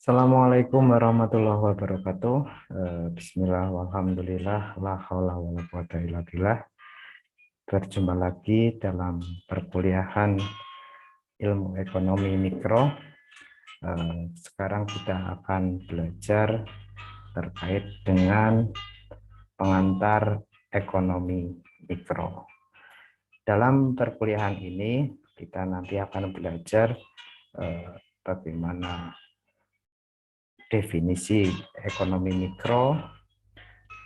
Assalamualaikum warahmatullahi wabarakatuh. Bismillah, walhamdulillah, la haula wala quwata illa billah. Berjumpa lagi dalam perkuliahan ilmu ekonomi mikro. Sekarang kita akan belajar terkait dengan pengantar ekonomi mikro. Dalam perkuliahan ini kita nanti akan belajar bagaimana definisi ekonomi mikro,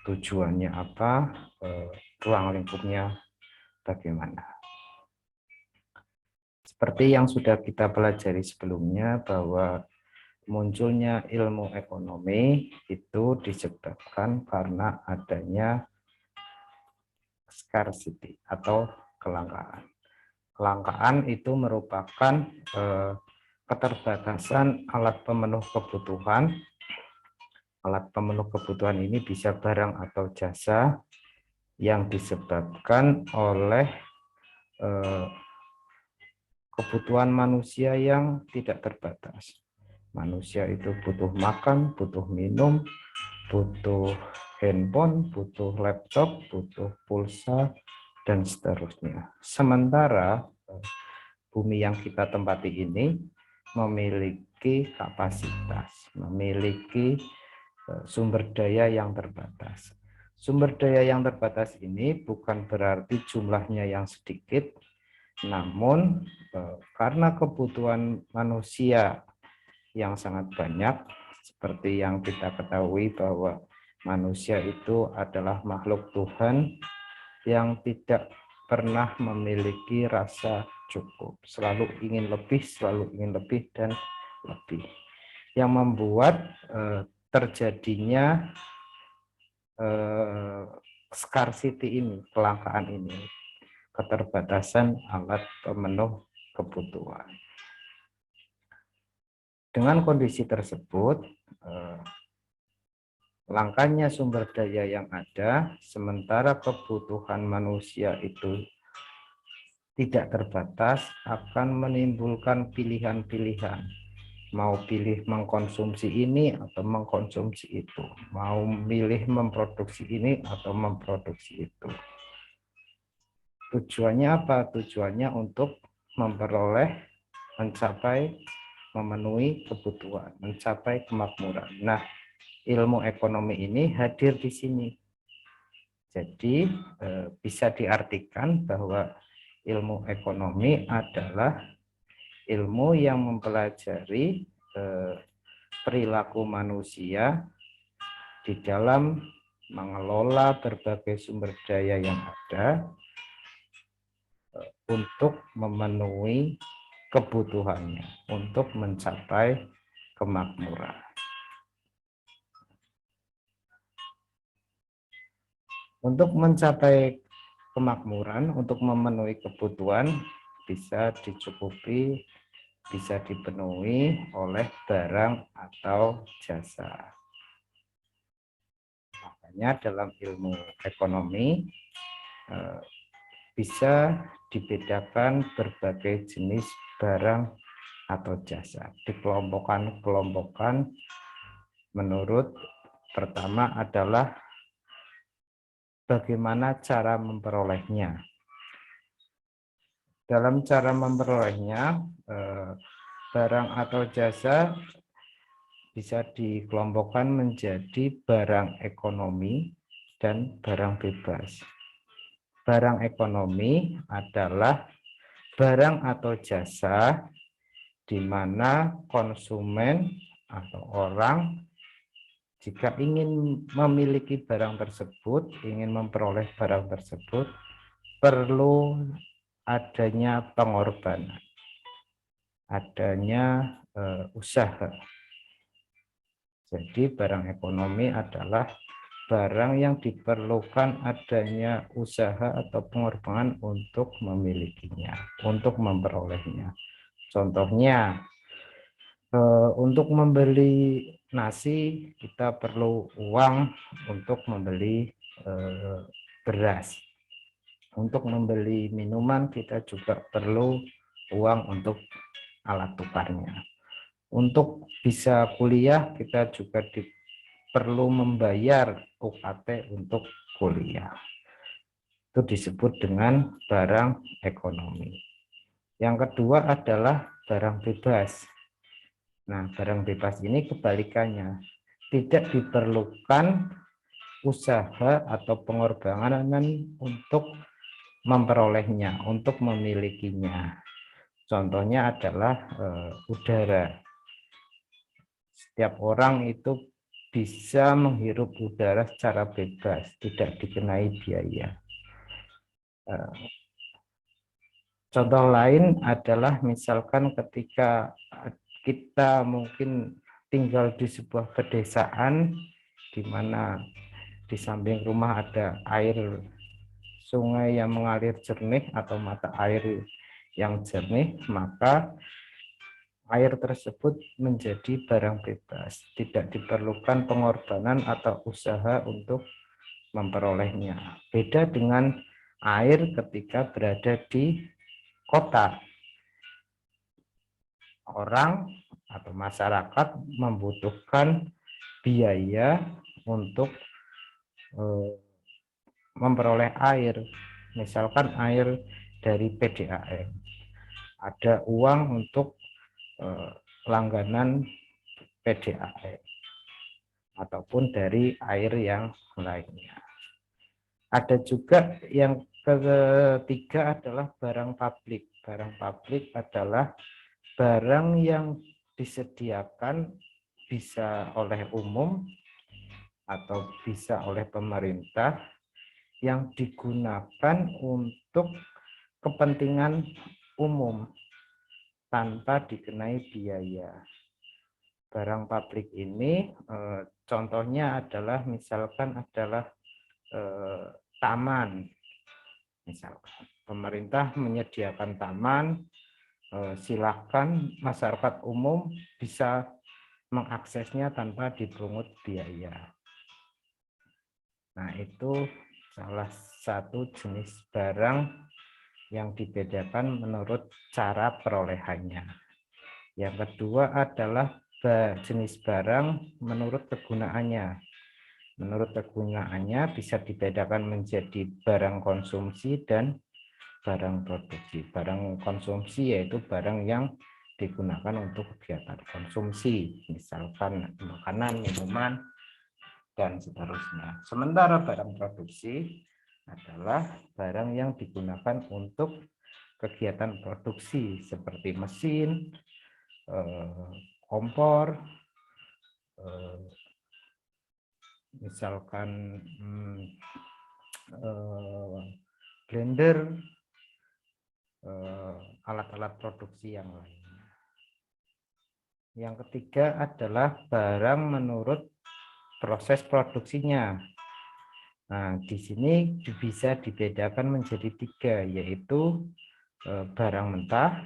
tujuannya apa, ruang lingkupnya bagaimana. Seperti yang sudah kita pelajari sebelumnya bahwa munculnya ilmu ekonomi itu disebabkan karena adanya scarcity atau kelangkaan. Kelangkaan itu merupakan keterbatasan alat pemenuh kebutuhan. Alat pemenuh kebutuhan ini bisa barang atau jasa yang disebabkan oleh kebutuhan manusia yang tidak terbatas. Manusia itu butuh makan, butuh minum, butuh handphone, butuh laptop, butuh pulsa, dan seterusnya. Sementara bumi yang kita tempati ini memiliki kapasitas, memiliki sumber daya yang terbatas. Sumber daya yang terbatas ini bukan berarti jumlahnya yang sedikit, namun karena kebutuhan manusia yang sangat banyak, seperti yang kita ketahui bahwa manusia itu adalah makhluk Tuhan yang tidak pernah memiliki rasa cukup, selalu ingin lebih dan lebih, yang membuat terjadinya scarcity ini, kelangkaan ini, keterbatasan alat pemenuh kebutuhan. Dengan kondisi tersebut, langkanya sumber daya yang ada, sementara kebutuhan manusia itu tidak terbatas, akan menimbulkan pilihan-pilihan. Mau pilih mengkonsumsi ini atau mengkonsumsi itu, mau milih memproduksi ini atau memproduksi itu. Tujuannya apa? Tujuannya untuk memperoleh, mencapai, memenuhi kebutuhan, mencapai kemakmuran. Nah, ilmu ekonomi ini hadir di sini. Jadi bisa diartikan bahwa ilmu ekonomi adalah ilmu yang mempelajari perilaku manusia di dalam mengelola berbagai sumber daya yang ada untuk memenuhi kebutuhannya, untuk mencapai kemakmuran. Untuk mencapai kemakmuran, untuk memenuhi kebutuhan bisa dicukupi, bisa dipenuhi oleh barang atau jasa. Makanya dalam ilmu ekonomi bisa dibedakan berbagai jenis barang atau jasa. Dikelompokkan menurut pertama adalah bagaimana cara memperolehnya. Dalam cara memperolehnya, barang atau jasa bisa dikelompokkan menjadi barang ekonomi dan barang bebas. Barang ekonomi adalah barang atau jasa di mana konsumen atau orang jika ingin memiliki barang tersebut, ingin memperoleh barang tersebut, perlu adanya pengorbanan, adanya usaha. Jadi barang ekonomi adalah barang yang diperlukan adanya usaha atau pengorbanan untuk memilikinya, untuk memperolehnya. Contohnya, untuk membeli nasi kita perlu uang untuk membeli beras. Untuk membeli minuman kita juga perlu uang untuk alat tukarnya. Untuk bisa kuliah kita juga perlu membayar UKT untuk kuliah. Itu disebut dengan barang ekonomi. Yang kedua adalah barang bebas. Nah, barang bebas ini kebalikannya. Tidak diperlukan usaha atau pengorbanan untuk memperolehnya, untuk memilikinya. Contohnya adalah udara. Setiap orang itu bisa menghirup udara secara bebas, tidak dikenai biaya. Contoh lain adalah misalkan ketika kita mungkin tinggal di sebuah pedesaan di mana di samping rumah ada air sungai yang mengalir jernih atau mata air yang jernih, maka air tersebut menjadi barang bebas, tidak diperlukan pengorbanan atau usaha untuk memperolehnya. Beda dengan air ketika berada di kota. Orang atau masyarakat membutuhkan biaya untuk memperoleh air, misalkan air dari PDAM. Ada uang untuk langganan PDAM ataupun dari air yang lainnya. Ada juga yang ketiga adalah barang publik. Barang publik adalah barang yang disediakan bisa oleh umum atau bisa oleh pemerintah yang digunakan untuk kepentingan umum tanpa dikenai biaya. Barang publik ini contohnya adalah misalkan adalah taman. Misalkan pemerintah menyediakan taman, silakan masyarakat umum bisa mengaksesnya tanpa dipungut biaya. Nah, itu salah satu jenis barang yang dibedakan menurut cara perolehannya. Yang kedua adalah jenis barang menurut kegunaannya. Menurut kegunaannya bisa dibedakan menjadi barang konsumsi dan barang produksi. Barang konsumsi yaitu barang yang digunakan untuk kegiatan konsumsi, misalkan makanan, minuman, dan seterusnya. Sementara barang produksi adalah barang yang digunakan untuk kegiatan produksi seperti mesin, kompor, misalkan blender, alat-alat produksi yang lainnya. Yang ketiga adalah barang menurut proses produksinya. Nah, di sini bisa dibedakan menjadi tiga, yaitu barang mentah,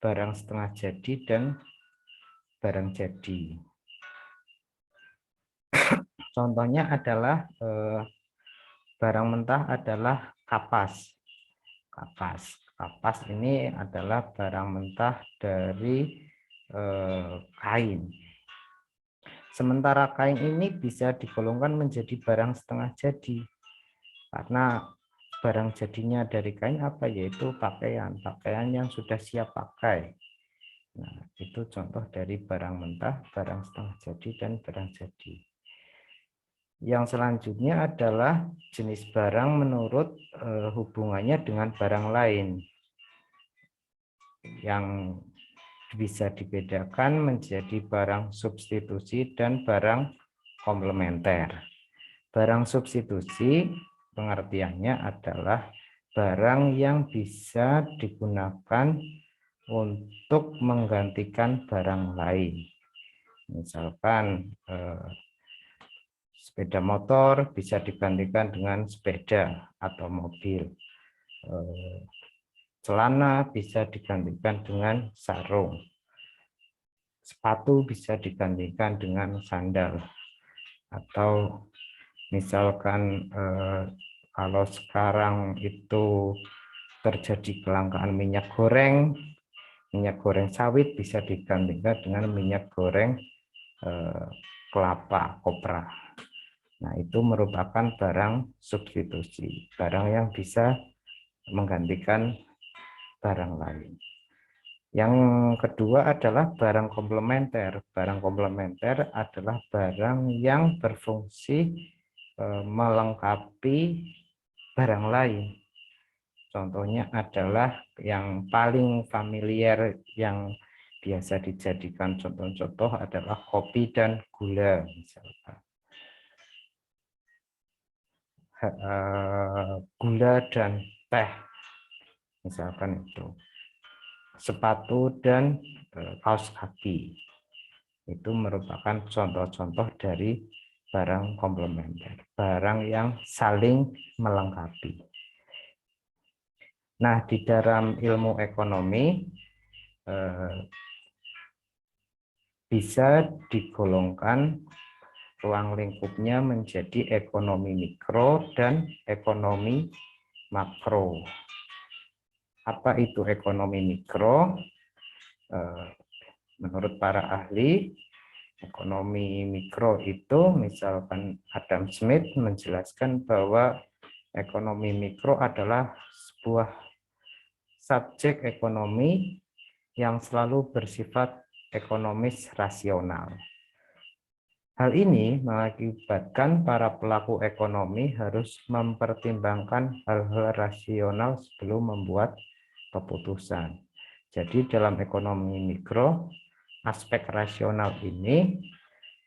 barang setengah jadi, dan barang jadi. Contohnya adalah barang mentah adalah kapas. Kapas ini adalah barang mentah dari kain. Sementara kain ini bisa digolongkan menjadi barang setengah jadi. Karena barang jadinya dari kain apa? Yaitu pakaian yang sudah siap pakai. Nah, itu contoh dari barang mentah, barang setengah jadi, dan barang jadi. Yang selanjutnya adalah jenis barang menurut hubungannya dengan barang lain. Yang bisa dibedakan menjadi barang substitusi dan barang komplementer. Barang substitusi pengertiannya adalah barang yang bisa digunakan untuk menggantikan barang lain. Misalkan sepeda motor bisa digantikan dengan sepeda atau mobil. Celana bisa digantikan dengan sarung. Sepatu bisa digantikan dengan sandal. Atau misalkan kalau sekarang itu terjadi kelangkaan minyak goreng, minyak goreng sawit bisa digantikan dengan minyak goreng kelapa, kopra. Nah, itu merupakan barang substitusi, barang yang bisa menggantikan barang lain. Yang kedua adalah barang komplementer. Barang komplementer adalah barang yang berfungsi melengkapi barang lain. Contohnya adalah yang paling familiar yang biasa dijadikan contoh-contoh adalah kopi dan gula misalkan. Gula dan teh misalkan itu. Sepatu dan kaos kaki. Itu merupakan contoh-contoh dari barang komplementer, barang yang saling melengkapi. Nah, di dalam ilmu ekonomi bisa digolongkan ruang lingkupnya menjadi ekonomi mikro dan ekonomi makro. Apa itu ekonomi mikro? Menurut para ahli, ekonomi mikro itu misalkan Adam Smith menjelaskan bahwa ekonomi mikro adalah sebuah subjek ekonomi yang selalu bersifat ekonomis rasional. Hal ini mengakibatkan para pelaku ekonomi harus mempertimbangkan hal-hal rasional sebelum membuat keputusan. Jadi dalam ekonomi mikro, aspek rasional ini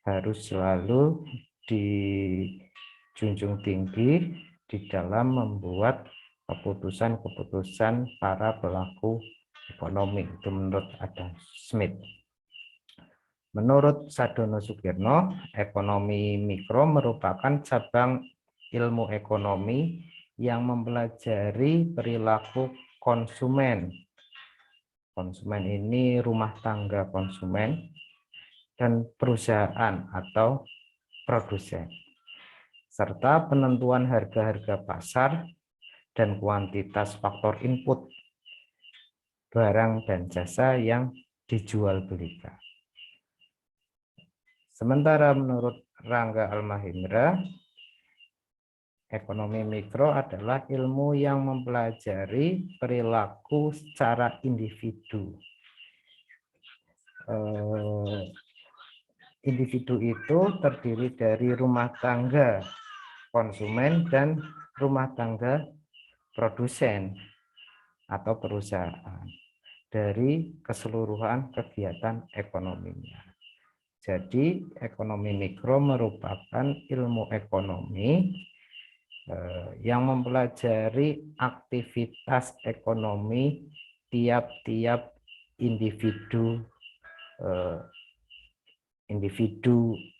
harus selalu dijunjung tinggi di dalam membuat keputusan-keputusan para pelaku ekonomi. Itu menurut Adam Smith. Menurut Sadono Sukirno, ekonomi mikro merupakan cabang ilmu ekonomi yang mempelajari perilaku konsumen. Konsumen ini rumah tangga konsumen dan perusahaan atau produsen, serta penentuan harga-harga pasar dan kuantitas faktor input barang dan jasa yang dijual belikan. Sementara menurut Rangga Almahendra, ekonomi mikro adalah ilmu yang mempelajari perilaku secara individu. Individu itu terdiri dari rumah tangga konsumen dan rumah tangga produsen atau perusahaan dari keseluruhan kegiatan ekonominya. Jadi ekonomi mikro merupakan ilmu ekonomi yang mempelajari aktivitas ekonomi tiap-tiap individu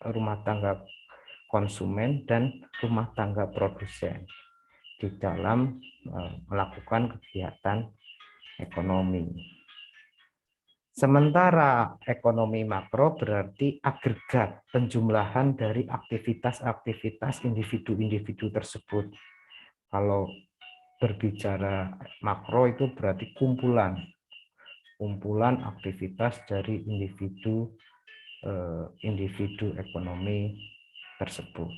rumah tangga konsumen dan rumah tangga produsen di dalam melakukan kegiatan ekonomi. Sementara ekonomi makro berarti agregat penjumlahan dari aktivitas-aktivitas individu-individu tersebut. Kalau berbicara makro itu berarti kumpulan aktivitas dari individu ekonomi tersebut.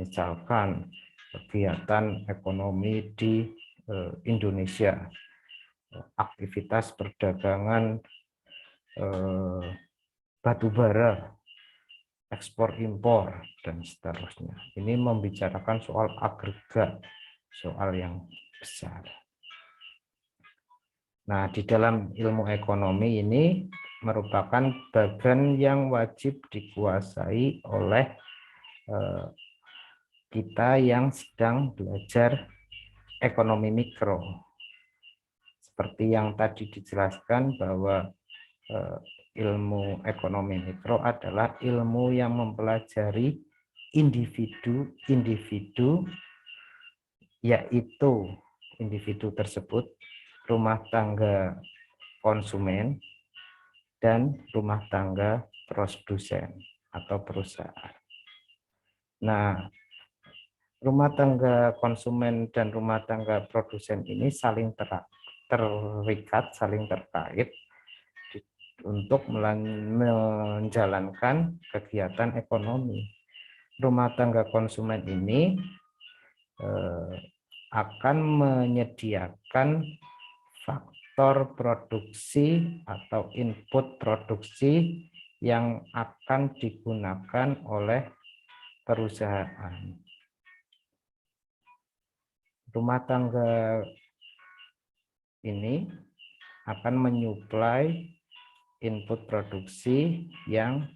Misalkan kegiatan ekonomi di Indonesia, aktivitas perdagangan batu bara, ekspor impor, dan seterusnya. Ini membicarakan soal agregat, soal yang besar. Nah, di dalam ilmu ekonomi ini merupakan bagian yang wajib dikuasai oleh kita yang sedang belajar ekonomi mikro. Seperti yang tadi dijelaskan bahwa ilmu ekonomi mikro adalah ilmu yang mempelajari individu-individu, yaitu individu tersebut rumah tangga konsumen dan rumah tangga produsen atau perusahaan. Nah, rumah tangga konsumen dan rumah tangga produsen ini saling terikat, saling terkait untuk menjalankan kegiatan ekonomi. Rumah tangga konsumen ini akan menyediakan faktor produksi atau input produksi yang akan digunakan oleh perusahaan. Rumah tangga ini akan menyuplai input produksi yang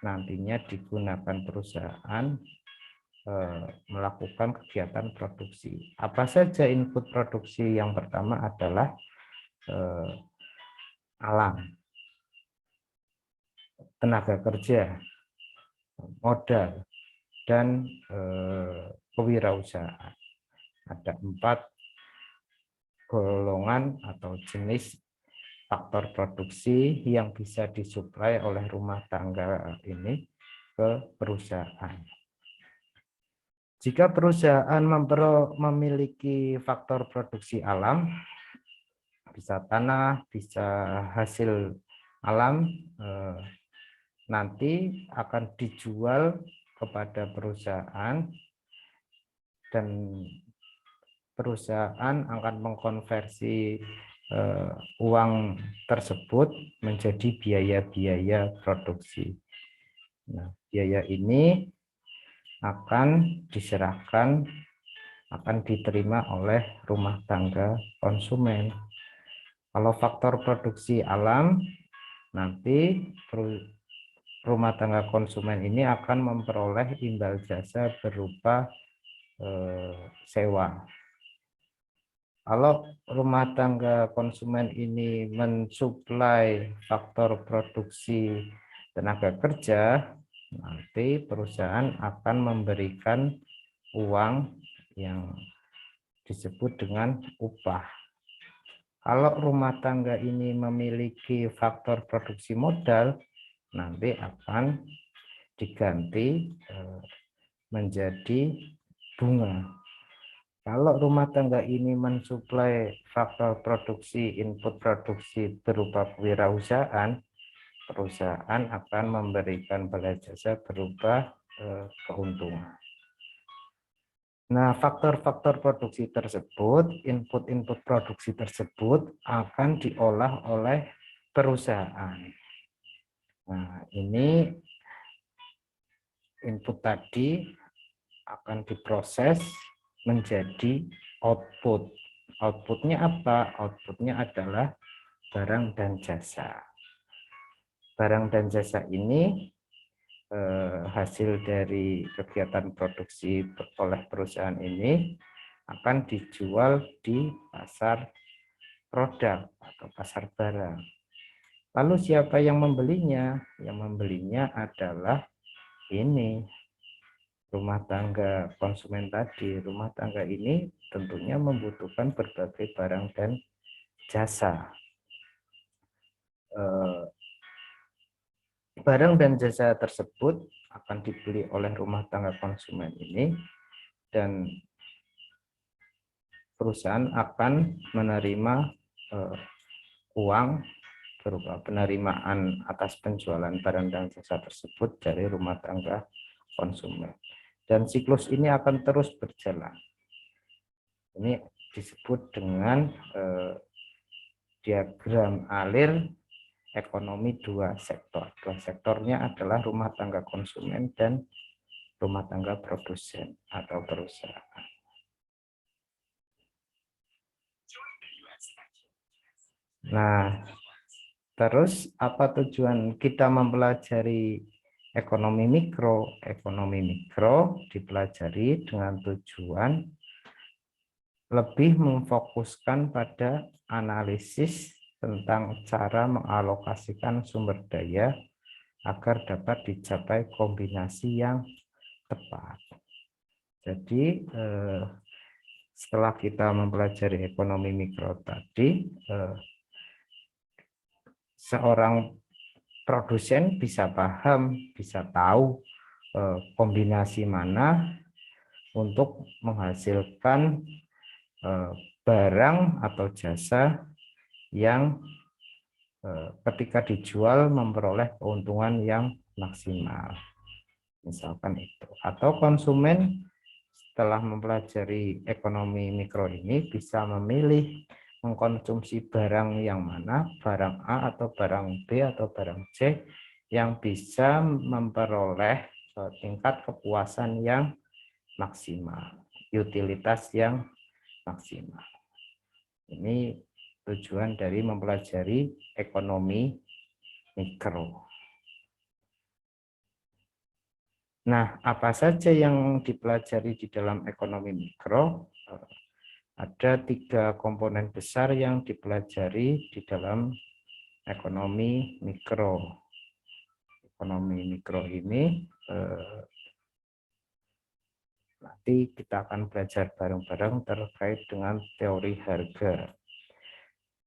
nantinya digunakan perusahaan melakukan kegiatan produksi. Apa saja input produksi? Yang pertama adalah alam, tenaga kerja, modal, dan kewirausahaan. Ada 4 golongan atau jenis faktor produksi yang bisa disuplai oleh rumah tangga ini ke perusahaan. Jika perusahaan memiliki faktor produksi alam, bisa tanah, bisa hasil alam, nanti akan dijual kepada perusahaan dan perusahaan akan mengkonversi uang tersebut menjadi biaya-biaya produksi. Nah, biaya ini akan diserahkan, akan diterima oleh rumah tangga konsumen. Kalau faktor produksi alam, nanti rumah tangga konsumen ini akan memperoleh imbal jasa berupa sewa. Kalau rumah tangga konsumen ini mensuplai faktor produksi tenaga kerja, nanti perusahaan akan memberikan uang yang disebut dengan upah. Kalau rumah tangga ini memiliki faktor produksi modal, nanti akan diganti menjadi bunga. Kalau rumah tangga ini mensuplai faktor produksi, input produksi berupa kewirausahaan, perusahaan akan memberikan bala jasa berupa keuntungan. Nah, faktor-faktor produksi tersebut, input-input produksi tersebut akan diolah oleh perusahaan. Nah, ini input tadi akan diproses menjadi output. Outputnya apa? Outputnya adalah barang dan jasa. Barang dan jasa ini hasil dari kegiatan produksi oleh perusahaan ini akan dijual di pasar produk atau pasar barang. Lalu siapa yang membelinya? Yang membelinya adalah ini, rumah tangga konsumen tadi. Rumah tangga ini tentunya membutuhkan berbagai barang dan jasa. Barang dan jasa tersebut akan dibeli oleh rumah tangga konsumen ini dan perusahaan akan menerima uang berupa penerimaan atas penjualan barang dan jasa tersebut dari rumah tangga konsumen. Dan siklus ini akan terus berjalan. Ini disebut dengan diagram alir ekonomi dua sektor. Dua sektornya adalah rumah tangga konsumen dan rumah tangga produsen atau perusahaan. Nah, terus apa tujuan kita mempelajari ekonomi mikro? Ekonomi mikro dipelajari dengan tujuan lebih memfokuskan pada analisis tentang cara mengalokasikan sumber daya agar dapat dicapai kombinasi yang tepat. Jadi setelah kita mempelajari ekonomi mikro tadi, seorang produsen bisa paham, bisa tahu kombinasi mana untuk menghasilkan barang atau jasa yang ketika dijual memperoleh keuntungan yang maksimal. Misalkan itu. Atau konsumen setelah mempelajari ekonomi mikro ini bisa memilih mengkonsumsi barang yang mana, barang A atau barang B atau barang C yang bisa memperoleh tingkat kepuasan yang maksimal, utilitas yang maksimal. Ini tujuan dari mempelajari ekonomi mikro. Nah, apa saja yang dipelajari di dalam ekonomi mikro? Ada 3 komponen besar yang dipelajari di dalam ekonomi mikro. Ekonomi mikro ini nanti kita akan belajar bareng-bareng terkait dengan teori harga,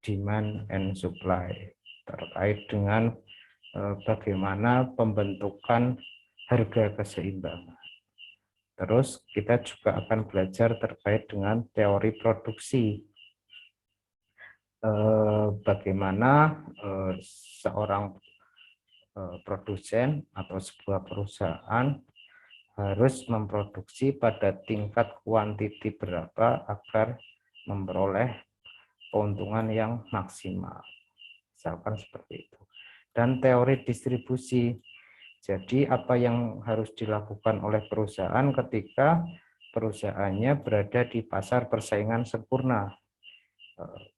demand and supply, terkait dengan bagaimana pembentukan harga keseimbangan. Terus kita juga akan belajar terkait dengan teori produksi. Bagaimana seorang produsen atau sebuah perusahaan harus memproduksi pada tingkat kuantiti berapa agar memperoleh keuntungan yang maksimal. Misalkan seperti itu. Dan teori distribusi. Jadi apa yang harus dilakukan oleh perusahaan ketika perusahaannya berada di pasar persaingan sempurna.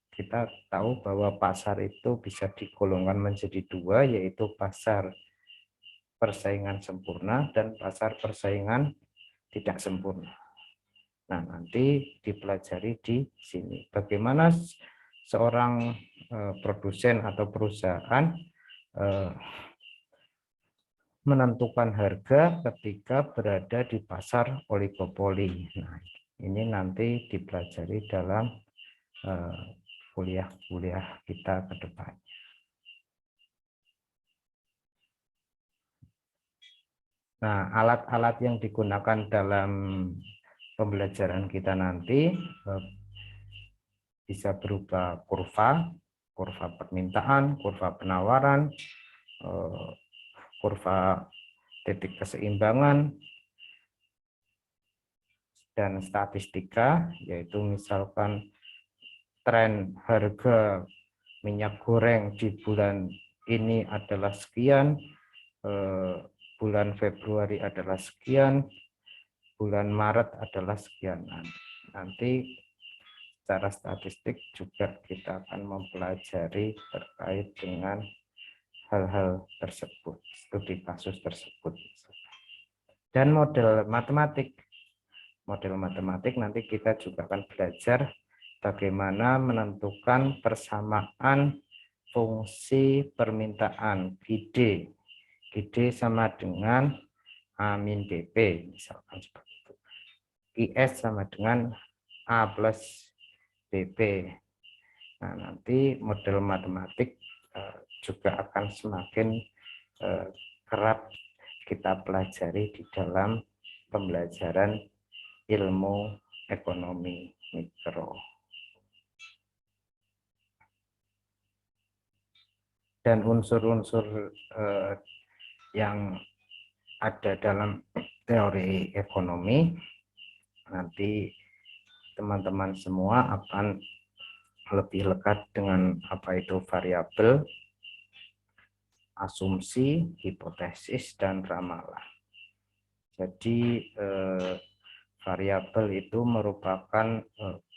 Kita tahu bahwa pasar itu bisa digolongkan menjadi 2, yaitu pasar persaingan sempurna dan pasar persaingan tidak sempurna. Nah, nanti dipelajari di sini. Bagaimana seorang produsen atau perusahaan menentukan harga ketika berada di pasar oligopoli. Nah, ini nanti dipelajari dalam kuliah-kuliah kita ke depan. Nah, alat-alat yang digunakan dalam pembelajaran kita nanti bisa berupa kurva permintaan, kurva penawaran, kurva titik keseimbangan, dan statistika, yaitu misalkan tren harga minyak goreng di bulan ini adalah sekian, bulan Februari adalah sekian, bulan Maret adalah sekian. Nanti secara statistik juga kita akan mempelajari terkait dengan hal-hal tersebut, studi kasus tersebut. Dan model matematik nanti kita juga akan belajar bagaimana menentukan persamaan fungsi permintaan GD. GD sama dengan A min BP, misalkan seperti itu. IS sama dengan A plus BP. Nah, nanti model matematik juga akan semakin kerap kita pelajari di dalam pembelajaran ilmu ekonomi mikro. Dan unsur-unsur yang ada dalam teori ekonomi, nanti teman-teman semua akan lebih lekat dengan apa itu variabel, asumsi, hipotesis, dan ramalan. Jadi variabel itu merupakan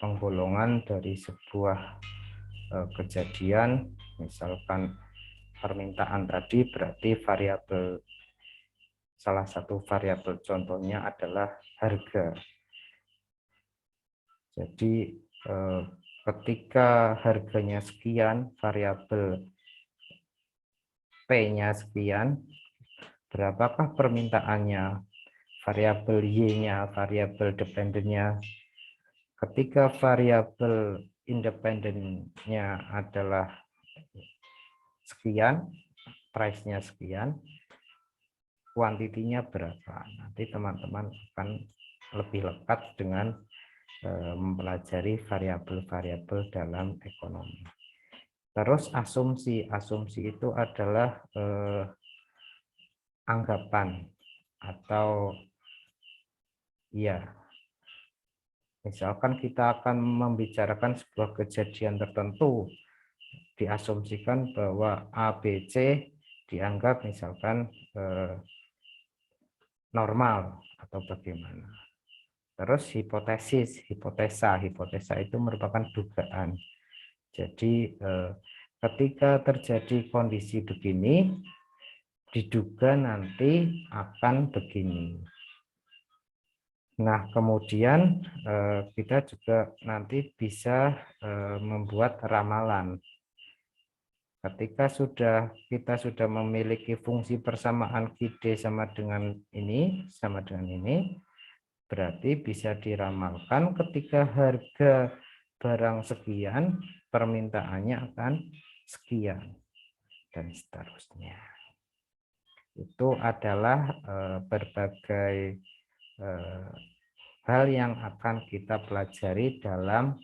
penggolongan dari sebuah kejadian, misalkan permintaan tadi berarti variabel, salah satu variabel contohnya adalah harga. Jadi ketika harganya sekian, variabel P-nya sekian, berapakah permintaannya, variabel Y-nya, variabel dependennya. Ketika variabel independennya adalah sekian, price-nya sekian, kuantitinya berapa. Nanti teman-teman akan lebih lekat dengan mempelajari variabel-variabel dalam ekonomi. Terus asumsi. Asumsi itu adalah anggapan atau ya, misalkan kita akan membicarakan sebuah kejadian tertentu, diasumsikan bahwa A, B, C dianggap misalkan normal atau bagaimana. Terus hipotesis, hipotesa itu merupakan dugaan. Jadi ketika terjadi kondisi begini, diduga nanti akan begini. Nah, kemudian kita juga nanti bisa membuat ramalan. Ketika kita sudah memiliki fungsi persamaan QD sama dengan ini, berarti bisa diramalkan ketika harga barang sekian, permintaannya akan sekian, dan seterusnya. Itu adalah berbagai hal yang akan kita pelajari dalam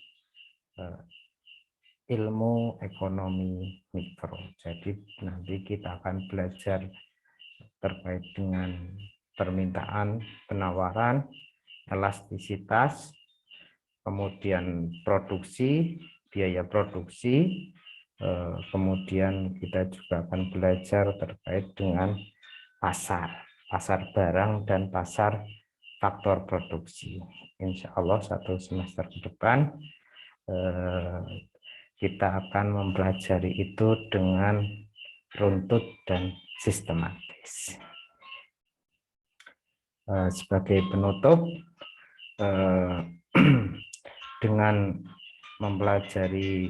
ilmu ekonomi mikro. Jadi nanti kita akan belajar terkait dengan permintaan, penawaran, elastisitas, kemudian produksi, biaya produksi, kemudian kita juga akan belajar terkait dengan pasar barang dan pasar faktor produksi. Insya Allah satu semester ke depan kita akan mempelajari itu dengan runtut dan sistematis. Sebagai penutup, dengan mempelajari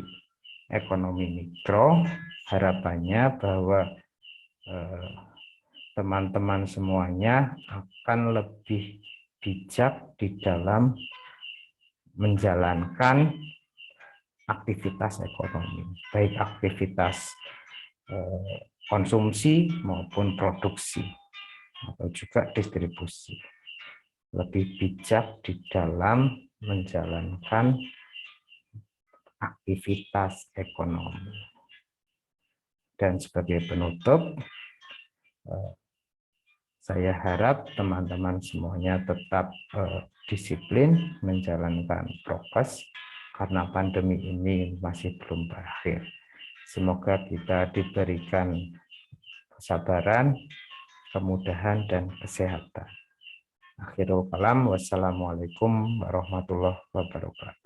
ekonomi mikro, harapannya bahwa teman-teman semuanya akan lebih bijak di dalam menjalankan aktivitas ekonomi, baik aktivitas konsumsi maupun produksi, atau juga distribusi. Lebih bijak di dalam menjalankan aktivitas ekonomi. Dan sebagai penutup, saya harap teman-teman semuanya tetap disiplin menjalankan prokes karena pandemi ini masih belum berakhir. Semoga kita diberikan kesabaran, kemudahan, dan kesehatan. Akhirul kalam, wassalamualaikum warahmatullahi wabarakatuh.